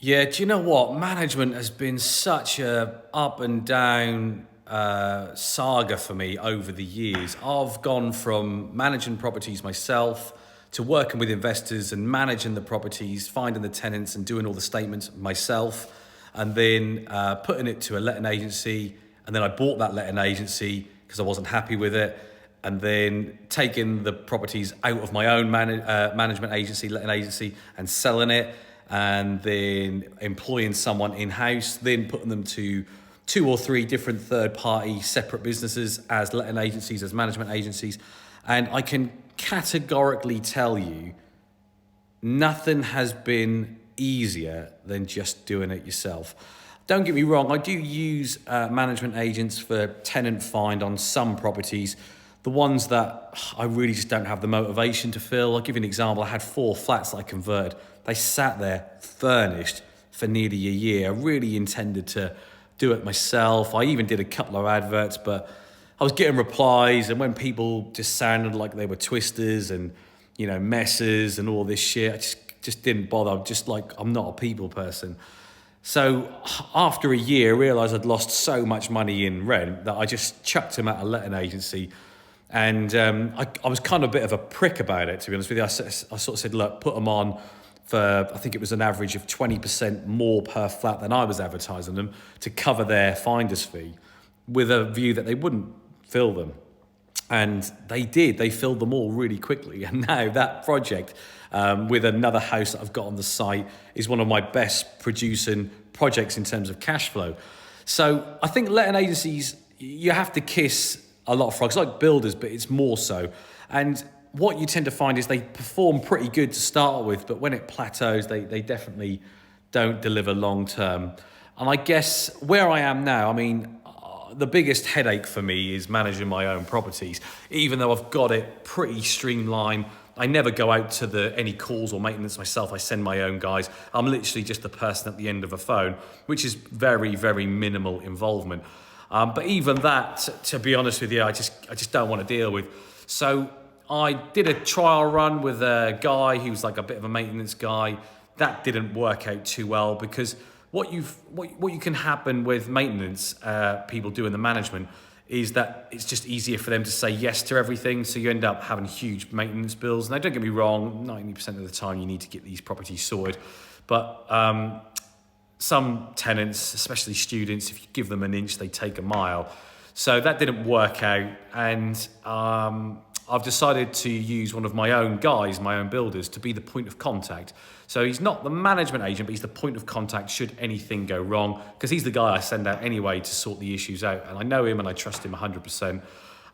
Yeah, do you know what? Management has been such a up and down saga for me over the years. I've gone from managing properties myself to working with investors and managing the properties, finding the tenants and doing all the statements myself, and then putting it to a letting agency. And then I bought that letting agency because I wasn't happy with it. And then taking the properties out of my own management agency, letting agency, and selling it, and then employing someone in-house, then putting them to two or three different third-party separate businesses as letting agencies, as management agencies. And I can categorically tell you, nothing has been easier than just doing it yourself. Don't get me wrong, I do use management agents for tenant find on some properties. The ones that I really just don't have the motivation to fill. I'll give you an example. I had 4 flats that I converted. They sat there furnished for nearly a year. I really intended to do it myself. I even did a couple of adverts, but I was getting replies, and when people just sounded like they were twisters and, messes and all this shit, I just didn't bother. I'm just like, I'm not a people person. So after a year, I realised I'd lost so much money in rent that I just chucked him at a letting agency. And I was kind of a bit of a prick about it, to be honest with you. I sort of said, look, put them on for, I think it was an average of 20% more per flat than I was advertising them, to cover their finder's fee, with a view that they wouldn't fill them. And they did. They filled them all really quickly. And now that project, with another house that I've got on the site, is one of my best producing projects in terms of cash flow. So I think letting agencies, you have to kiss a lot of frogs, like builders, but it's more so. And what you tend to find is they perform pretty good to start with, but when it plateaus, they definitely don't deliver long term. And I guess where I am now, the biggest headache for me is managing my own properties. Even though I've got it pretty streamlined, I never go out to any calls or maintenance myself. I send my own guys. I'm literally just the person at the end of a phone, which is very, very minimal involvement. But even that, to be honest with you, I just don't want to deal with. So I did a trial run with a guy who was like a bit of a maintenance guy. That didn't work out too well, because what you can happen with maintenance people doing the management is that it's just easier for them to say yes to everything. So you end up having huge maintenance bills. Now, don't get me wrong, 90% of the time you need to get these properties sorted. But some tenants, especially students, if you give them an inch, they take a mile. So that didn't work out. And I've decided to use one of my own guys, my own builders, to be the point of contact. So he's not the management agent, but he's the point of contact should anything go wrong, because he's the guy I send out anyway to sort the issues out. And I know him and I trust him 100%.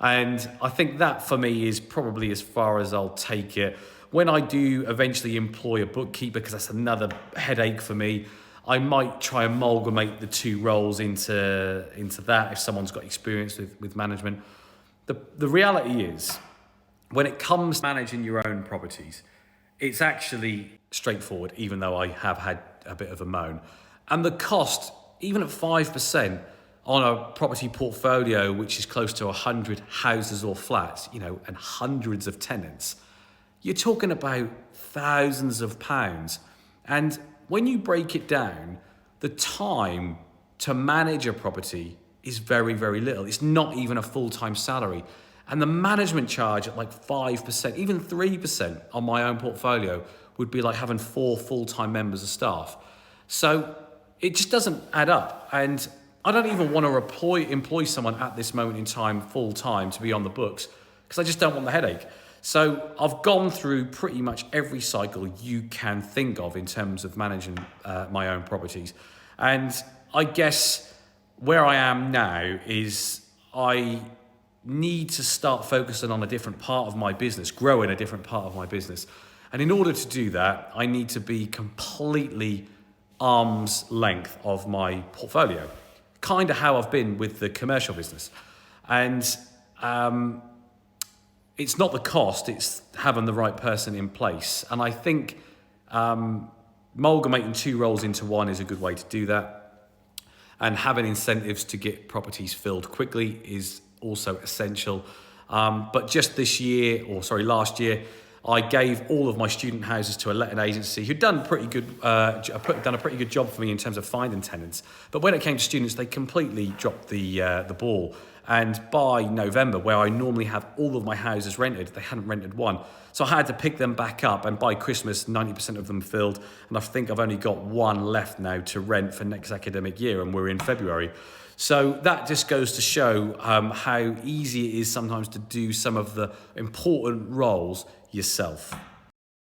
And I think that for me is probably as far as I'll take it. When I do eventually employ a bookkeeper, because that's another headache for me, I might try and amalgamate the two roles into that if someone's got experience with management. The reality is, when it comes to managing your own properties, it's actually straightforward, even though I have had a bit of a moan. And the cost, even at 5% on a property portfolio, which is close to 100 houses or flats, and hundreds of tenants, you're talking about thousands of pounds. And when you break it down, the time to manage a property is very, very little. It's not even a full-time salary. And the management charge at like 5%, even 3% on my own portfolio would be like having 4 full-time members of staff. So it just doesn't add up. And I don't even want to employ someone at this moment in time full-time to be on the books, because I just don't want the headache. So I've gone through pretty much every cycle you can think of in terms of managing my own properties. And I guess where I am now is I need to start focusing on a different part of my business, growing a different part of my business. And in order to do that, I need to be completely arm's length of my portfolio, kind of how I've been with the commercial business. And it's not the cost, it's having the right person in place. And I think amalgamating 2 roles into one is a good way to do that. And having incentives to get properties filled quickly is also essential. But just last year, I gave all of my student houses to a letting agency who'd done pretty good, done a pretty good job for me in terms of finding tenants. But when it came to students, they completely dropped the ball. And by November, where I normally have all of my houses rented, they hadn't rented one. So I had to pick them back up, and by Christmas, 90% of them filled. And I think I've only got one left now to rent for next academic year, and we're in February. So that just goes to show how easy it is sometimes to do some of the important roles yourself.